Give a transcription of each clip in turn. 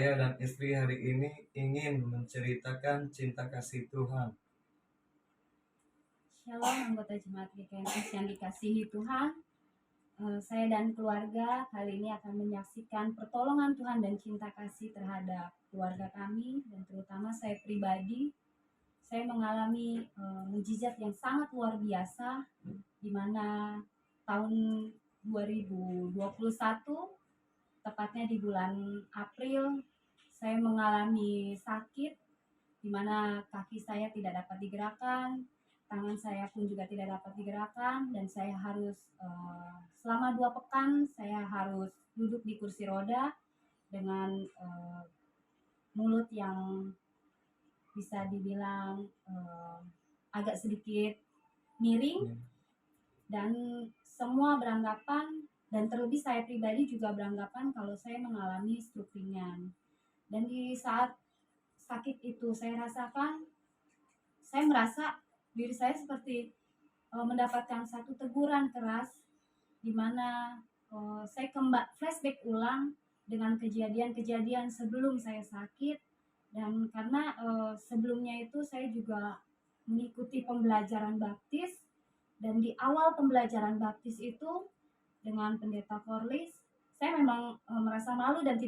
Saya dan istri hari ini ingin menceritakan cinta kasih Tuhan. Shalom anggota Jemaat GKMS yang dikasihi Tuhan. Saya dan keluarga kali ini akan menyaksikan pertolongan Tuhan dan cinta kasih terhadap keluarga kami, dan terutama saya pribadi. Saya mengalami mujizat yang sangat luar biasa, di mana tahun 2021, tepatnya di bulan April, saya mengalami sakit, di mana kaki saya tidak dapat digerakkan, tangan saya pun juga tidak dapat digerakkan, dan saya harus selama 2 pekan saya harus duduk di kursi roda dengan mulut yang bisa dibilang agak sedikit miring, dan semua beranggapan, dan terlebih saya pribadi juga beranggapan kalau saya mengalami stroke ringan. Dan di saat sakit itu saya rasakan, saya merasa diri saya seperti mendapatkan satu teguran keras, di mana saya flashback ulang dengan kejadian-kejadian sebelum saya sakit. Dan karena sebelumnya itu saya juga mengikuti pembelajaran baptis, dan di awal pembelajaran baptis itu dengan pendeta Corlis, saya memang merasa malu dan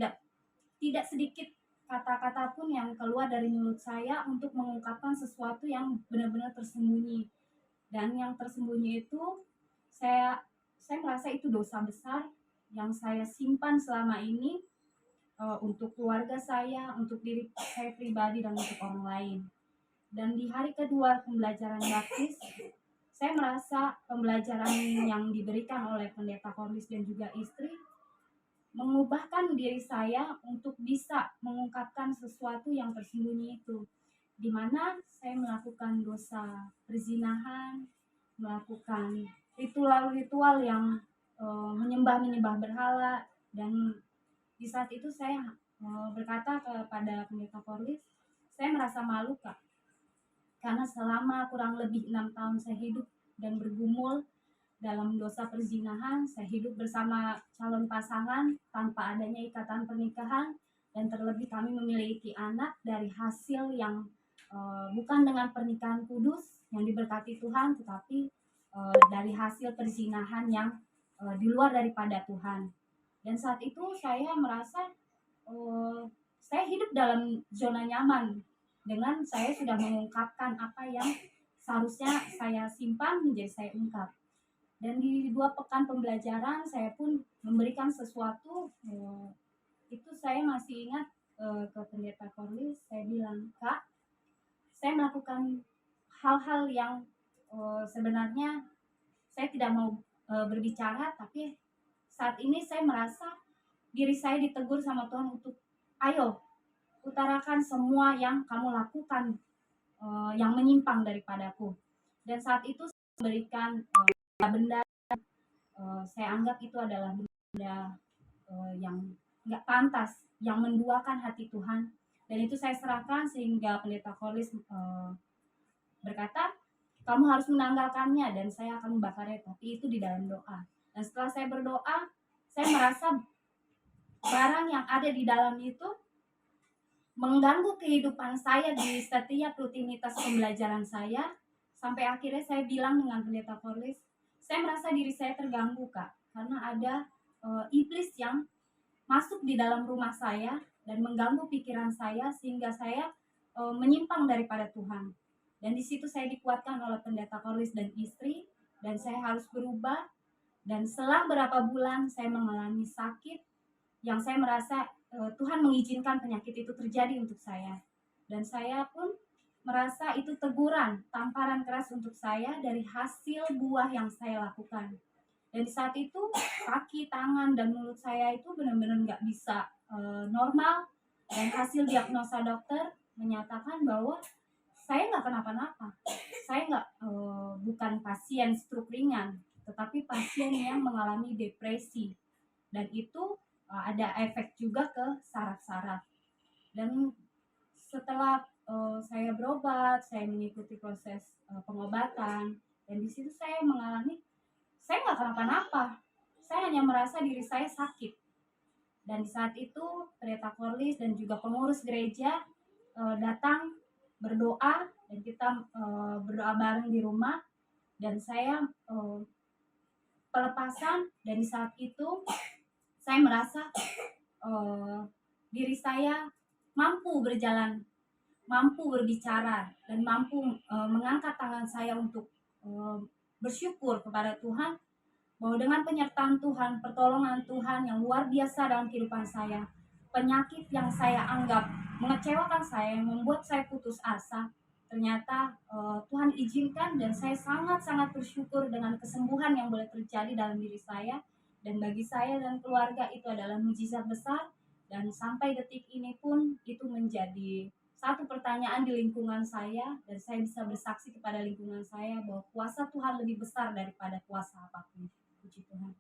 tidak sedikit kata-kata pun yang keluar dari mulut saya untuk mengungkapkan sesuatu yang benar-benar tersembunyi. Dan yang tersembunyi itu saya merasa itu dosa besar yang saya simpan selama ini, untuk keluarga saya, untuk diri saya pribadi, dan untuk orang lain. Dan di hari kedua pembelajaran baptis, saya merasa pembelajaran yang diberikan oleh pendeta Corlis dan juga istri mengubahkan diri saya untuk bisa mengungkapkan sesuatu yang tersembunyi itu, di mana saya melakukan dosa perzinahan, melakukan ritual-ritual yang menyembah berhala. Dan di saat itu saya berkata kepada pendeta Corlis, saya merasa malu, Kak, karena selama kurang lebih 6 tahun saya hidup dan bergumul dalam dosa perzinahan. Saya hidup bersama calon pasangan tanpa adanya ikatan pernikahan, dan terlebih kami memiliki anak dari hasil yang bukan dengan pernikahan kudus yang diberkati Tuhan, tetapi dari hasil perzinahan yang di luar daripada Tuhan. Dan saat itu saya merasa saya hidup dalam zona nyaman dengan saya sudah mengungkapkan apa yang seharusnya saya simpan menjadi saya ungkap. Dan di 2 pekan pembelajaran saya pun memberikan sesuatu, itu saya masih ingat ke pendeta Corlis, saya bilang, Kak, saya melakukan hal-hal yang sebenarnya saya tidak mau berbicara, tapi saat ini saya merasa diri saya ditegur sama Tuhan untuk, ayo utarakan semua yang kamu lakukan yang menyimpang daripadaku. Dan saat itu saya memberikan benda, saya anggap itu adalah benda yang nggak pantas, yang menduakan hati Tuhan. Dan itu saya serahkan, sehingga pendeta Corlis berkata, kamu harus menanggalkannya dan saya akan membakarnya, tapi itu di dalam doa. Dan setelah saya berdoa, saya merasa barang yang ada di dalam itu mengganggu kehidupan saya di setiap rutinitas pembelajaran saya. Sampai akhirnya saya bilang dengan pendeta Corlis, saya merasa diri saya terganggu, Kak, karena ada iblis yang masuk di dalam rumah saya dan mengganggu pikiran saya, sehingga saya menyimpang daripada Tuhan. Dan di situ saya dikuatkan oleh pendeta Corlis dan istri, dan saya harus berubah. Dan selang berapa bulan saya mengalami sakit yang saya merasa Tuhan mengizinkan penyakit itu terjadi untuk saya. Dan saya pun merasa itu teguran, tamparan keras untuk saya dari hasil buah yang saya lakukan. Dan di saat itu kaki, tangan, dan mulut saya itu benar-benar nggak bisa normal. Dan hasil diagnosa dokter menyatakan bahwa saya nggak kenapa-napa. Saya nggak bukan pasien stroke ringan, tetapi pasien yang mengalami depresi. Dan itu ada efek juga ke saraf-saraf. Dan setelah saya berobat, saya mengikuti proses pengobatan, dan di situ saya mengalami, saya nggak kenapa-napa, saya hanya merasa diri saya sakit. Dan di saat itu pendeta Korlis dan juga pengurus gereja datang berdoa, dan kita berdoa bareng di rumah, dan saya pelepasan. Dan di saat itu saya merasa diri saya mampu berjalan, mampu berbicara, dan mampu mengangkat tangan saya untuk bersyukur kepada Tuhan, bahwa dengan penyertaan Tuhan, pertolongan Tuhan yang luar biasa dalam kehidupan saya, penyakit yang saya anggap mengecewakan saya, yang membuat saya putus asa, ternyata Tuhan izinkan, dan saya sangat-sangat bersyukur dengan kesembuhan yang boleh terjadi dalam diri saya. Dan bagi saya dan keluarga itu adalah mujizat besar, dan sampai detik ini pun itu menjadi satu pertanyaan di lingkungan saya, dan saya bisa bersaksi kepada lingkungan saya bahwa kuasa Tuhan lebih besar daripada kuasa apapun. Puji Tuhan.